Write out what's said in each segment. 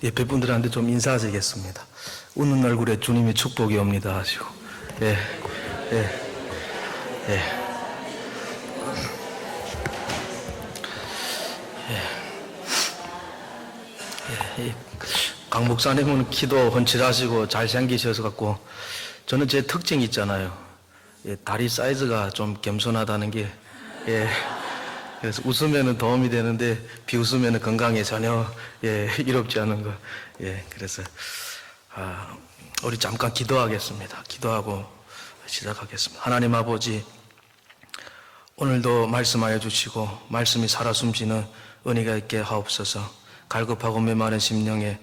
옆에 분들한테 좀 인사하시겠습니다. 웃는 얼굴에 주님의 축복이 옵니다 하시고. 예, 예, 예. 예. 강 목사님은 키도 훤칠하시고 잘생기셔서 갖고, 저는 제 특징이 있잖아요. 예, 다리 사이즈가 좀 겸손하다는 게, 예. 그래서 웃으면은 도움이 되는데 비웃으면은 건강에 전혀 이롭지 않은 거. 예, 그래서 우리 잠깐 기도하겠습니다. 기도하고 시작하겠습니다. 하나님 아버지, 오늘도 말씀하여 주시고 말씀이 살아 숨쉬는 은혜가 있게 하옵소서. 갈급하고 메마른 심령에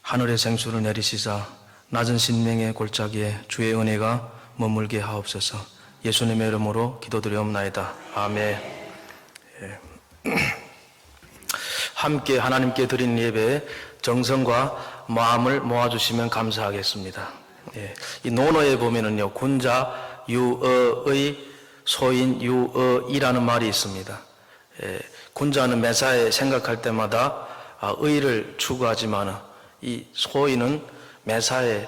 하늘의 생수를 내리시사 낮은 심령의 골짜기에 주의 은혜가 머물게 하옵소서. 예수님의 이름으로 기도드리옵나이다. 아멘. 함께 하나님께 드린 예배에 정성과 마음을 모아주시면 감사하겠습니다. 이 논어에 보면은요, 군자 유어의 소인 유어이라는 말이 있습니다. 군자는 매사에 생각할 때마다 의를 추구하지만 이 소인은 매사에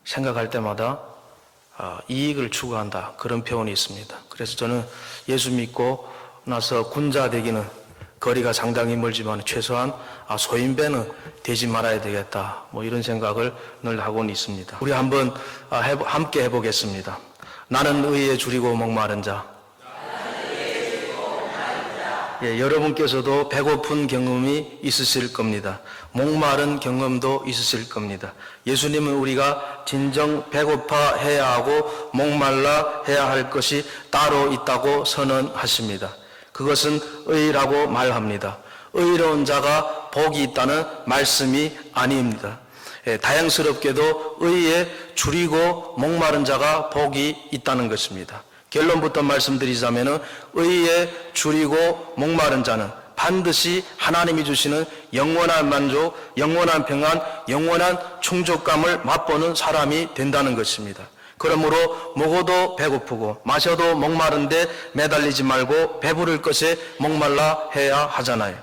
생각할 때마다 이익을 추구한다, 그런 표현이 있습니다. 그래서 저는 예수 믿고 나서 군자 되기는 거리가 상당히 멀지만 최소한 소인배는 되지 말아야 되겠다, 뭐 이런 생각을 늘 하고는 있습니다. 우리 한번 함께 해보겠습니다. 나는 의에 줄이고 목마른 자. 예, 여러분께서도 배고픈 경험이 있으실 겁니다. 목마른 경험도 있으실 겁니다. 예수님은 우리가 진정 배고파 해야 하고 목말라 해야 할 것이 따로 있다고 선언하십니다. 그것은 의라고 말합니다. 의로운 자가 복이 있다는 말씀이 아닙니다. 다양스럽게도 의에 줄이고 목마른 자가 복이 있다는 것입니다. 결론부터 말씀드리자면 의에 줄이고 목마른 자는 반드시 하나님이 주시는 영원한 만족, 영원한 평안, 영원한 충족감을 맛보는 사람이 된다는 것입니다. 그러므로 먹어도 배고프고 마셔도 목마른데 매달리지 말고 배부를 것에 목말라 해야 하잖아요.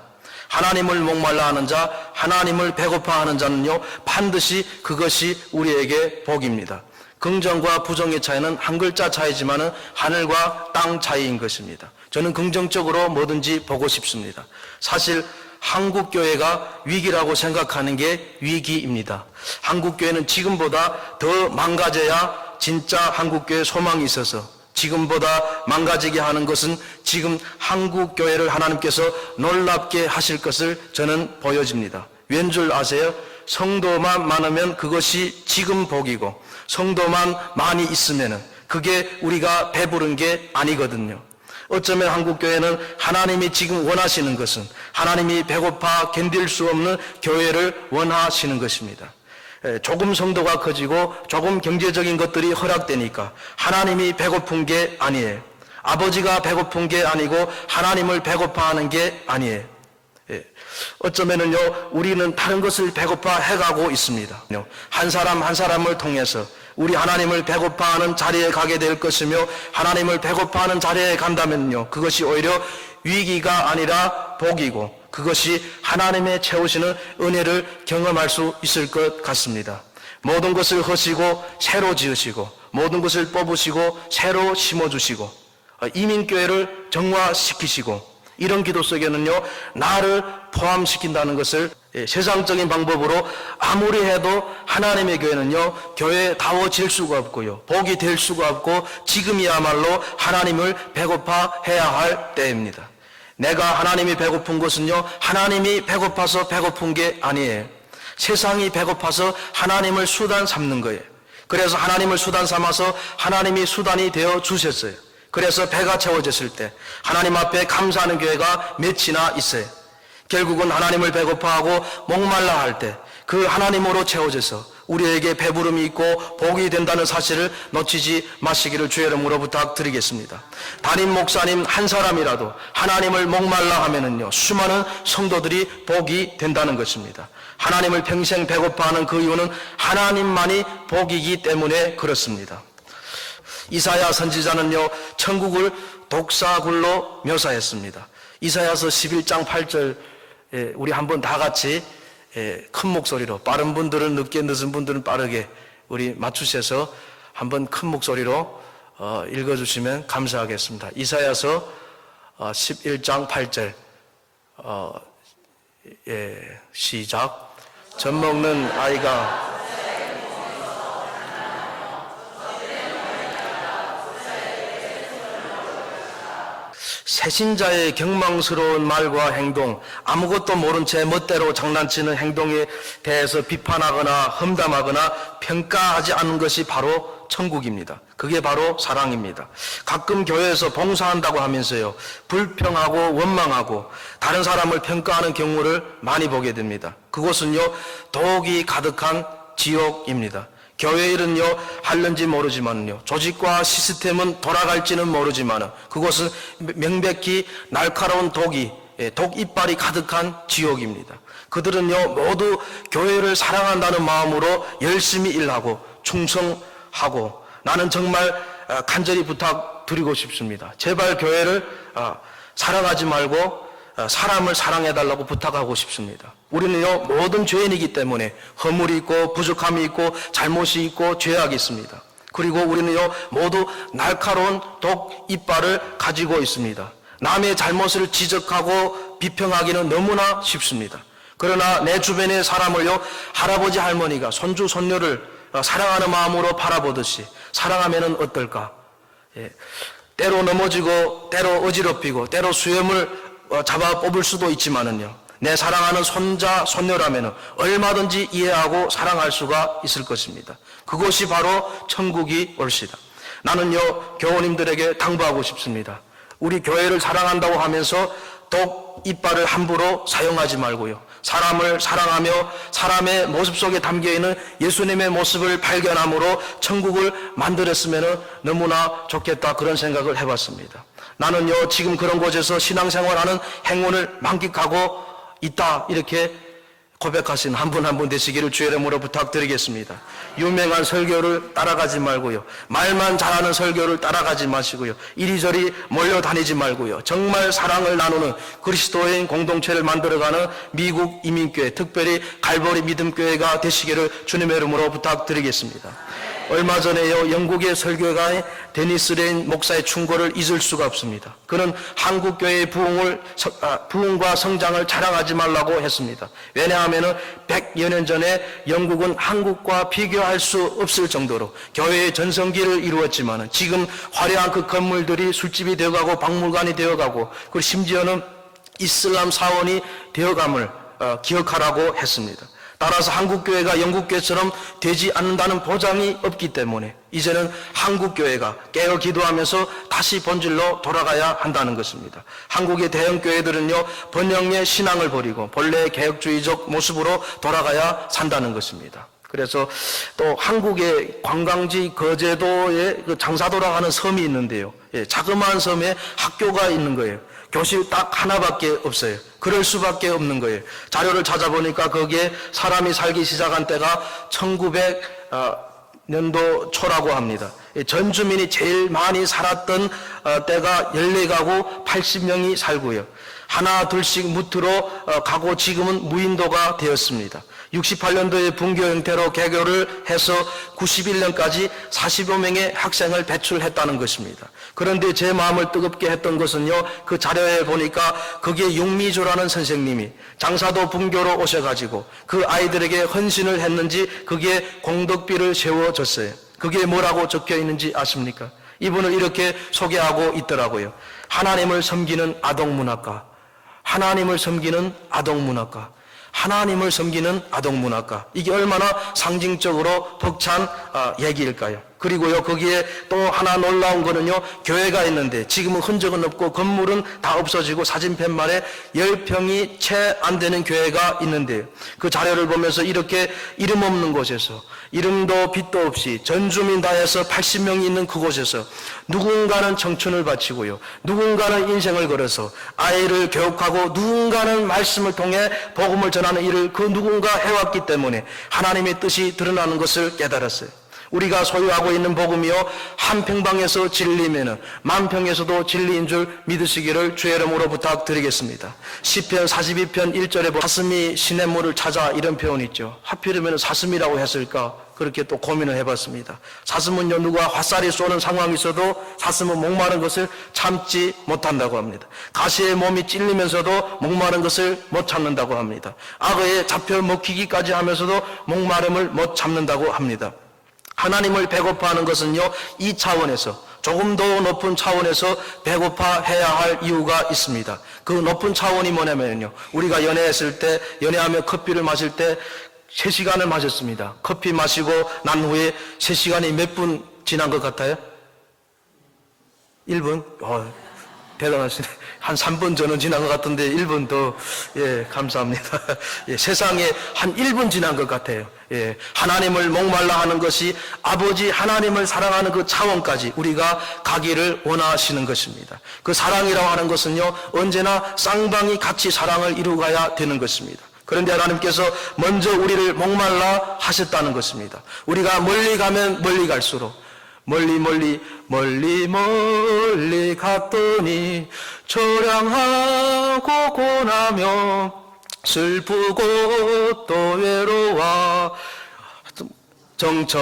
하나님을 목말라 하는 자, 하나님을 배고파 하는 자는요, 반드시 그것이 우리에게 복입니다. 긍정과 부정의 차이는 한 글자 차이지만 하늘과 땅 차이인 것입니다. 저는 긍정적으로 뭐든지 보고 싶습니다. 사실 한국교회가 위기라고 생각하는 게 위기입니다. 한국교회는 지금보다 더 망가져야 진짜 한국교회에 소망이 있어서, 지금보다 망가지게 하는 것은 지금 한국교회를 하나님께서 놀랍게 하실 것을 저는 보여집니다. 왠 줄 아세요? 성도만 많으면 그것이 지금 복이고, 성도만 많이 있으면 그게 우리가 배부른 게 아니거든요. 어쩌면 한국교회는 하나님이 지금 원하시는 것은 하나님이 배고파 견딜 수 없는 교회를 원하시는 것입니다. 조금 성도가 커지고 조금 경제적인 것들이 허락되니까 하나님이 배고픈 게 아니에요. 아버지가 배고픈 게 아니고 하나님을 배고파하는 게 아니에요. 어쩌면은요, 우리는 다른 것을 배고파 해가고 있습니다. 한 사람 한 사람을 통해서 우리 하나님을 배고파하는 자리에 가게 될 것이며, 하나님을 배고파하는 자리에 간다면요, 그것이 오히려 위기가 아니라 복이고, 그것이 하나님의 채우시는 은혜를 경험할 수 있을 것 같습니다. 모든 것을 허시고 새로 지으시고, 모든 것을 뽑으시고 새로 심어주시고, 이민교회를 정화시키시고, 이런 기도 속에는요, 나를 포함시킨다는 것을 세상적인 방법으로 아무리 해도 하나님의 교회는요, 교회다워질 수가 없고요, 복이 될 수가 없고, 지금이야말로 하나님을 배고파 해야 할 때입니다. 내가 하나님이 배고픈 것은요, 하나님이 배고파서 배고픈 게 아니에요. 세상이 배고파서 하나님을 수단 삼는 거예요. 그래서 하나님을 수단 삼아서 하나님이 수단이 되어 주셨어요. 그래서 배가 채워졌을 때 하나님 앞에 감사하는 교회가 몇이나 있어요. 결국은 하나님을 배고파하고 목말라 할 때 그 하나님으로 채워져서 우리에게 배부름이 있고 복이 된다는 사실을 놓치지 마시기를 주의 이름으로 부탁드리겠습니다. 담임 목사님 한 사람이라도 하나님을 목말라 하면은요, 수많은 성도들이 복이 된다는 것입니다. 하나님을 평생 배고파하는 그 이유는 하나님만이 복이기 때문에 그렇습니다. 이사야 선지자는요, 천국을 독사굴로 묘사했습니다. 이사야서 11장 8절 우리 한번 다 같이 큰 목소리로, 빠른 분들은 늦게, 늦은 분들은 빠르게 우리 맞추셔서 한번 큰 목소리로 읽어주시면 감사하겠습니다. 이사야서 11장 8절 시작. 젖 먹는 아이가 새신자의 경망스러운 말과 행동, 아무것도 모른 채 멋대로 장난치는 행동에 대해서 비판하거나 험담하거나 평가하지 않는 것이 바로 천국입니다. 그게 바로 사랑입니다. 가끔 교회에서 봉사한다고 하면서요, 불평하고 원망하고 다른 사람을 평가하는 경우를 많이 보게 됩니다. 그곳은요, 독이 가득한 지옥입니다. 교회 일은요, 할는지 모르지만요, 조직과 시스템은 돌아갈지는 모르지만 그곳은 명백히 날카로운 독 이빨이 가득한 지옥입니다. 그들은요, 모두 교회를 사랑한다는 마음으로 열심히 일하고 충성하고, 나는 정말 간절히 부탁드리고 싶습니다. 제발 교회를 사랑하지 말고 사람을 사랑해달라고 부탁하고 싶습니다. 우리는요, 모든 죄인이기 때문에 허물이 있고 부족함이 있고 잘못이 있고 죄악이 있습니다. 그리고 우리는요, 모두 날카로운 독 이빨을 가지고 있습니다. 남의 잘못을 지적하고 비평하기는 너무나 쉽습니다. 그러나 내 주변의 사람을요, 할아버지 할머니가 손주 손녀를 사랑하는 마음으로 바라보듯이 사랑하면은 어떨까? 때로 넘어지고 때로 어지럽히고 때로 수염을 잡아 뽑을 수도 있지만은요, 내 사랑하는 손자 손녀라면은 얼마든지 이해하고 사랑할 수가 있을 것입니다. 그것이 바로 천국이 올시다. 나는요, 교우님들에게 당부하고 싶습니다. 우리 교회를 사랑한다고 하면서 독 이빨을 함부로 사용하지 말고요, 사람을 사랑하며 사람의 모습 속에 담겨있는 예수님의 모습을 발견함으로 천국을 만들었으면 너무나 좋겠다, 그런 생각을 해봤습니다. 나는요, 지금 그런 곳에서 신앙생활하는 행운을 만끽하고 있다, 이렇게 고백하신 한 분 한 분 되시기를 주의 이름으로 부탁드리겠습니다. 유명한 설교를 따라가지 말고요, 말만 잘하는 설교를 따라가지 마시고요, 이리저리 몰려다니지 말고요, 정말 사랑을 나누는 그리스도인 공동체를 만들어가는 미국 이민교회, 특별히 갈보리 믿음교회가 되시기를 주님의 이름으로 부탁드리겠습니다. 얼마 전에요, 영국의 설교가인 데니스 레인 목사의 충고를 잊을 수가 없습니다. 그는 한국교회의 부흥과 성장을 자랑하지 말라고 했습니다. 왜냐하면 100여 년 전에 영국은 한국과 비교할 수 없을 정도로 교회의 전성기를 이루었지만 지금 화려한 그 건물들이 술집이 되어가고 박물관이 되어가고, 그리고 심지어는 이슬람 사원이 되어감을 기억하라고 했습니다. 따라서 한국교회가 영국교회처럼 되지 않는다는 보장이 없기 때문에 이제는 한국교회가 깨어 기도하면서 다시 본질로 돌아가야 한다는 것입니다. 한국의 대형교회들은요, 번영의 신앙을 버리고 본래의 개혁주의적 모습으로 돌아가야 산다는 것입니다. 그래서 또 한국의 관광지 거제도에 그 장사도라고 하는 섬이 있는데요, 자그마한 섬에 학교가 있는 거예요. 교실 딱 하나밖에 없어요. 그럴 수밖에 없는 거예요. 자료를 찾아보니까 거기에 사람이 살기 시작한 때가 1900년도 초라고 합니다. 전 주민이 제일 많이 살았던 때가 14가구 80명이 살고요, 하나 둘씩 무트로 가고 지금은 무인도가 되었습니다. 68년도에 분교 형태로 개교를 해서 91년까지 40여 명의 학생을 배출했다는 것입니다. 그런데 제 마음을 뜨겁게 했던 것은요, 그 자료에 보니까 거기에 육미조라는 선생님이 장사도 분교로 오셔가지고 그 아이들에게 헌신을 했는지 거기에 공덕비를 세워줬어요. 그게 뭐라고 적혀 있는지 아십니까? 이분을 이렇게 소개하고 있더라고요. 하나님을 섬기는 아동문학가, 하나님을 섬기는 아동문학가, 하나님을 섬기는 아동문학가. 이게 얼마나 상징적으로 벅찬 얘기일까요? 그리고요, 거기에 또 하나 놀라운 거는요, 교회가 있는데 지금은 흔적은 없고 건물은 다 없어지고 사진펜만에 10평이 채 안 되는 교회가 있는데요, 그 자료를 보면서 이렇게 이름 없는 곳에서, 이름도 빛도 없이 전 주민 다 해서 80명이 있는 그곳에서 누군가는 청춘을 바치고요, 누군가는 인생을 걸어서 아이를 교육하고 누군가는 말씀을 통해 복음을 전하는 일을 그 누군가 해왔기 때문에 하나님의 뜻이 드러나는 것을 깨달았어요. 우리가 소유하고 있는 복음이요 한 평방에서 진리면은 만 평에서도 진리인 줄 믿으시기를 주의 이름으로 부탁드리겠습니다. 시편 42편 1절에 사슴이 시냇물을 찾아 이런 표현이 있죠. 하필이면 사슴이라고 했을까? 그렇게 또 고민을 해봤습니다. 사슴은요 누가 화살이 쏘는 상황이 있어도 사슴은 목마른 것을 참지 못한다고 합니다. 가시의 몸이 찔리면서도 목마른 것을 못 참는다고 합니다. 악어에 잡혀 먹히기까지 하면서도 목마름을 못 참는다고 합니다. 하나님을 배고파하는 것은요 이 차원에서 조금 더 높은 차원에서 배고파해야 할 이유가 있습니다. 그 높은 차원이 뭐냐면요 우리가 연애했을 때 연애하며 커피를 마실 때 3시간을 마셨습니다. 커피 마시고 난 후에 3시간이 몇 분 지난 것 같아요? 1분? 대단하시네. 한 3분 전은 지난 것 같은데 1분 더, 감사합니다. 세상에 한 1분 지난 것 같아요. 하나님을 목말라 하는 것이 아버지 하나님을 사랑하는 그 차원까지 우리가 가기를 원하시는 것입니다. 그 사랑이라고 하는 것은요, 언제나 쌍방이 같이 사랑을 이루어가야 되는 것입니다. 그런데 하나님께서 먼저 우리를 목말라 하셨다는 것입니다. 우리가 멀리 가면 멀리 갈수록 멀리 갔더니 초량하고 고나며 슬프고 또 외로워 정처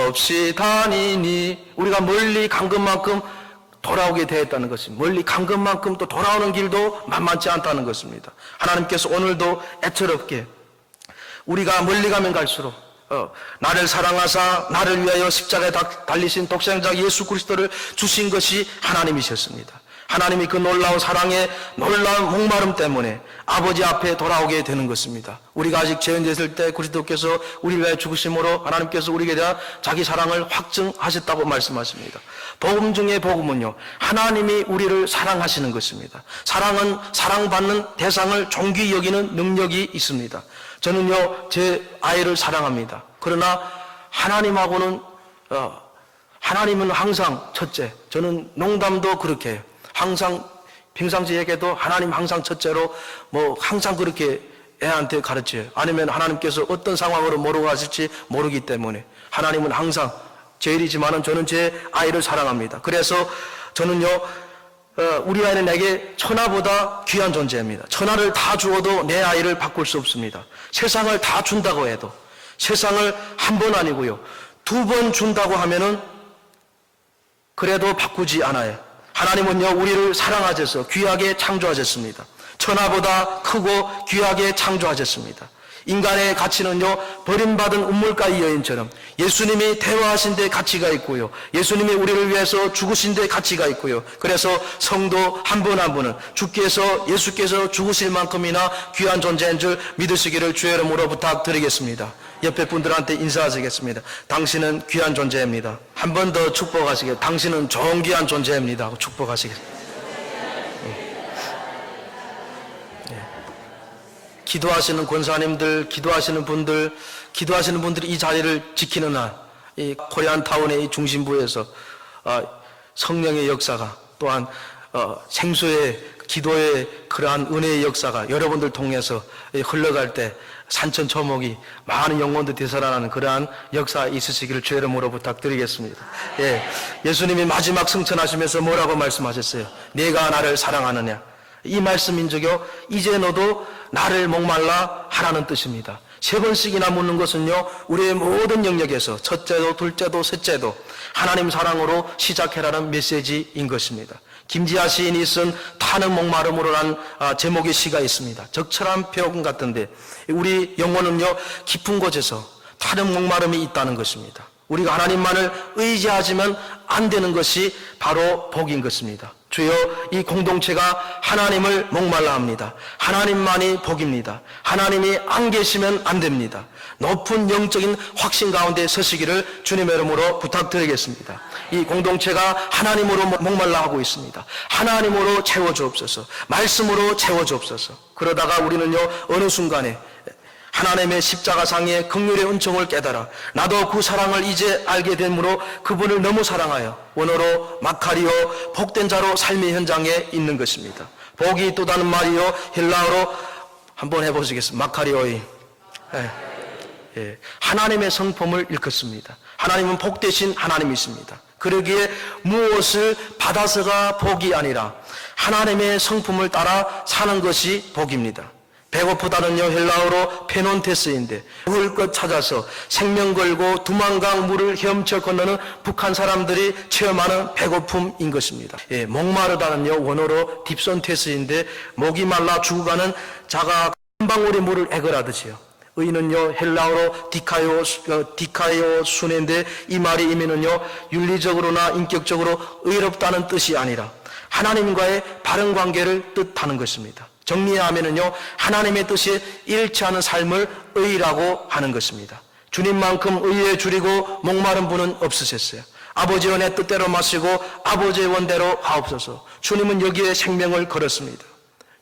없이 다니니 우리가 멀리 간 것만큼 돌아오게 되었다는 것입니다. 멀리 간 것만큼 또 돌아오는 길도 만만치 않다는 것입니다. 하나님께서 오늘도 애처롭게 우리가 멀리 가면 갈수록 나를 사랑하사 나를 위하여 십자가에 달리신 독생자 예수 그리스도를 주신 것이 하나님이셨습니다. 하나님이 그 놀라운 사랑에 놀라운 목마름 때문에 아버지 앞에 돌아오게 되는 것입니다. 우리가 아직 죄인되었을 때 그리스도께서 우리를 위하여 죽으심으로 하나님께서 우리에게 대한 자기 사랑을 확증하셨다고 말씀하십니다. 복음 중에 복음은요 하나님이 우리를 사랑하시는 것입니다. 사랑은 사랑받는 대상을 존귀 여기는 능력이 있습니다. 저는요 제 아이를 사랑합니다. 그러나 하나님은 항상 첫째. 저는 농담도 그렇게 해요. 항상 평상시에게도 하나님 항상 첫째로 항상 그렇게 애한테 가르쳐요. 아니면 하나님께서 어떤 상황으로 몰아가실지 모르기 때문에 하나님은 항상 제일이지만은 저는 제 아이를 사랑합니다. 그래서 저는요 우리 아이는 내게 천하보다 귀한 존재입니다. 천하를 다 주어도 내 아이를 바꿀 수 없습니다. 세상을 다 준다고 해도 세상을 한 번 아니고요 2번 준다고 하면은 그래도 바꾸지 않아요. 하나님은요 우리를 사랑하셔서 귀하게 창조하셨습니다. 천하보다 크고 귀하게 창조하셨습니다. 인간의 가치는요 버림받은 우물가의 여인처럼 예수님이 대화하신 데 가치가 있고요 예수님이 우리를 위해서 죽으신 데 가치가 있고요 그래서 성도 한 분 한 분은 예수께서 죽으실 만큼이나 귀한 존재인 줄 믿으시기를 주의 이름으로 부탁드리겠습니다. 옆에 분들한테 인사하시겠습니다. 당신은 귀한 존재입니다. 한 번 더 축복하시겠습니다. 당신은 좋은 귀한 존재입니다 하고 축복하시겠습니다. 기도하시는 권사님들, 기도하시는 분들이 이 자리를 지키는 한, 이 코리안타운의 이 중심부에서 성령의 역사가 또한 생수의 기도의 그러한 은혜의 역사가 여러분들 통해서 흘러갈 때 산천초목이 많은 영혼들 되살아나는 그러한 역사 있으시기를 주의 이름으로 부탁드리겠습니다. 예수님이 마지막 승천하시면서 뭐라고 말씀하셨어요? 네가 나를 사랑하느냐? 이 말씀인즉요 이제 너도 나를 목말라 하라는 뜻입니다. 3번씩이나 묻는 것은요 우리의 모든 영역에서 첫째도 둘째도 셋째도 하나님 사랑으로 시작해라는 메시지인 것입니다. 김지아 시인이 쓴 타는 목마름으로란 제목의 시가 있습니다. 적절한 표현 같은데 우리 영혼은요 깊은 곳에서 타는 목마름이 있다는 것입니다. 우리가 하나님만을 의지하지만 안 되는 것이 바로 복인 것입니다. 주여 이 공동체가 하나님을 목말라 합니다. 하나님만이 복입니다. 하나님이 안 계시면 안 됩니다. 높은 영적인 확신 가운데 서시기를 주님의 이름으로 부탁드리겠습니다. 이 공동체가 하나님으로 목말라 하고 있습니다. 하나님으로 채워주옵소서. 말씀으로 채워주옵소서. 그러다가 우리는요 어느 순간에 하나님의 십자가상의 긍휼의 은총을 깨달아 나도 그 사랑을 이제 알게 되므로 그분을 너무 사랑하여 원어로 마카리오 복된 자로 삶의 현장에 있는 것입니다. 복이 있다는 말이요 헬라어로 한번 해보시겠습니다. 마카리오이 하나님의 성품을 일컫습니다. 하나님은 복되신 하나님이십니다. 그러기에 무엇을 받아서가 복이 아니라 하나님의 성품을 따라 사는 것이 복입니다. 배고프다는요, 헬라어로 페논테스인데 먹을 것 찾아서 생명 걸고 두만강 물을 헤엄쳐 건너는 북한 사람들이 체험하는 배고픔인 것입니다. 목마르다는요, 원어로 딥선테스인데 목이 말라 죽어가는 자가 한 방울의 물을 애걸하듯이요. 의는요, 헬라어로 디카요 순인데 이 말이 의미는요, 윤리적으로나 인격적으로 의롭다는 뜻이 아니라 하나님과의 바른 관계를 뜻하는 것입니다. 정리하면은요, 하나님의 뜻에 일치하는 삶을 의라고 하는 것입니다. 주님만큼 의에 줄이고 목마른 분은 없으셨어요. 아버지 은혜 뜻대로 마시고 아버지의 원대로 하옵소서. 주님은 여기에 생명을 걸었습니다.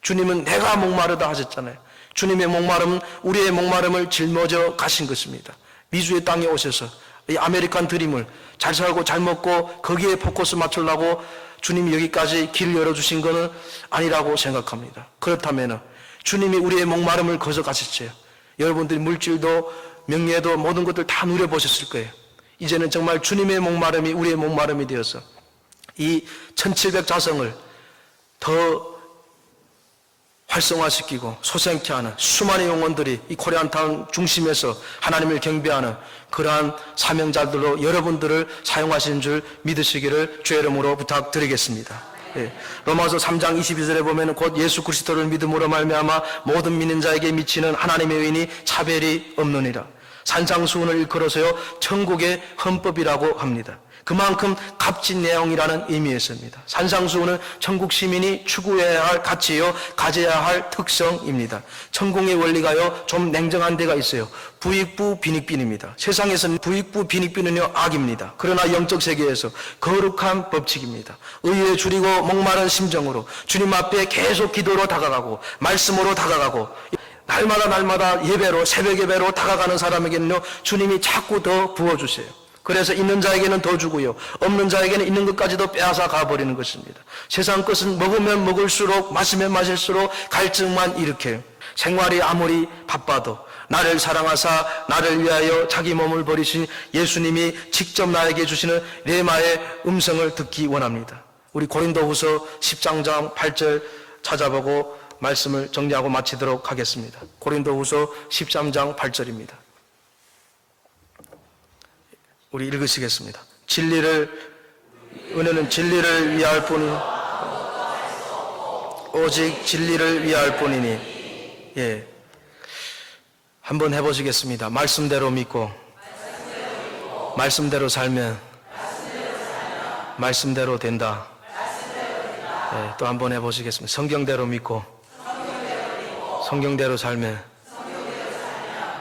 주님은 내가 목마르다 하셨잖아요. 주님의 목마름은 우리의 목마름을 짊어져 가신 것입니다. 미주의 땅에 오셔서 이 아메리칸 드림을 잘 살고 잘 먹고 거기에 포커스 맞추려고 주님이 여기까지 길을 열어주신 것은 아니라고 생각합니다. 그렇다면 주님이 우리의 목마름을 거저가셨어요. 여러분들이 물질도 명예도 모든 것들 다 누려보셨을 거예요. 이제는 정말 주님의 목마름이 우리의 목마름이 되어서 이 1700자성을 더 활성화시키고 소생케 하는 수많은 영혼들이 이 코리안타운 중심에서 하나님을 경배하는 그러한 사명자들로 여러분들을 사용하시는 줄 믿으시기를 주의 이름으로 부탁드리겠습니다. 로마서 3장 22절에 보면 곧 예수 그리스도를 믿음으로 말미암아 모든 믿는 자에게 미치는 하나님의 의인이 차별이 없느니라. 산상수훈을 일컬어서요, 천국의 헌법이라고 합니다. 그만큼 값진 내용이라는 의미였습니다. 산상수훈은 천국 시민이 추구해야 할 가치요, 가져야 할 특성입니다. 천국의 원리가요, 좀 냉정한 데가 있어요. 부익부 빈익빈입니다. 세상에서는 부익부 빈익빈은요, 악입니다. 그러나 영적 세계에서 거룩한 법칙입니다. 의에 줄이고 목마른 심정으로 주님 앞에 계속 기도로 다가가고 말씀으로 다가가고 날마다 예배로, 새벽 예배로 다가가는 사람에게는요, 주님이 자꾸 더 부어주세요. 그래서 있는 자에게는 더 주고요, 없는 자에게는 있는 것까지도 빼앗아 가버리는 것입니다. 세상 것은 먹으면 먹을수록, 마시면 마실수록 갈증만 일으켜요. 생활이 아무리 바빠도 나를 사랑하사 나를 위하여 자기 몸을 버리신 예수님이 직접 나에게 주시는 레마의 음성을 듣기 원합니다. 우리 고린도후서 10장 8절 찾아보고 말씀을 정리하고 마치도록 하겠습니다. 고린도후서 13장 8절입니다. 우리 읽으시겠습니다. 은혜는 진리를 위할 뿐이니 오직 진리를 위할 뿐이니. 한번 해보시겠습니다. 말씀대로 믿고 말씀대로 살면 말씀대로 된다. 또 한번 해보시겠습니다. 성경대로 믿고 성경대로 살면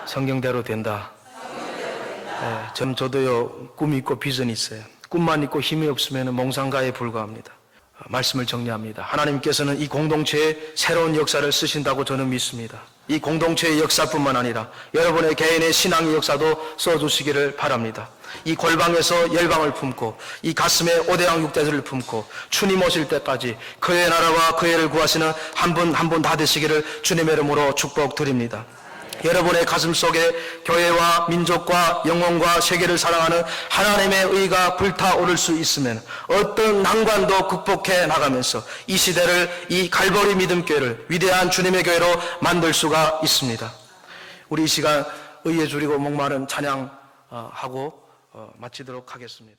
성경대로 된다. 저도요, 꿈이 있고 비전이 있어요. 꿈만 있고 힘이 없으면 몽상가에 불과합니다. 말씀을 정리합니다. 하나님께서는 이 공동체에 새로운 역사를 쓰신다고 저는 믿습니다. 이 공동체의 역사뿐만 아니라 여러분의 개인의 신앙의 역사도 써주시기를 바랍니다. 이 골방에서 열방을 품고 이 가슴에 오대양 육대들을 품고 주님 오실 때까지 그의 나라와 그의 를 구하시는 한 분 한 분 다 되시기를 주님의 이름으로 축복드립니다. 여러분의 가슴 속에 교회와 민족과 영혼과 세계를 사랑하는 하나님의 의가 불타오를 수 있으면 어떤 난관도 극복해 나가면서 이 시대를, 이 갈보리 믿음교회를 위대한 주님의 교회로 만들 수가 있습니다. 우리 이 시간 의에 줄이고 목마른 찬양하고 마치도록 하겠습니다.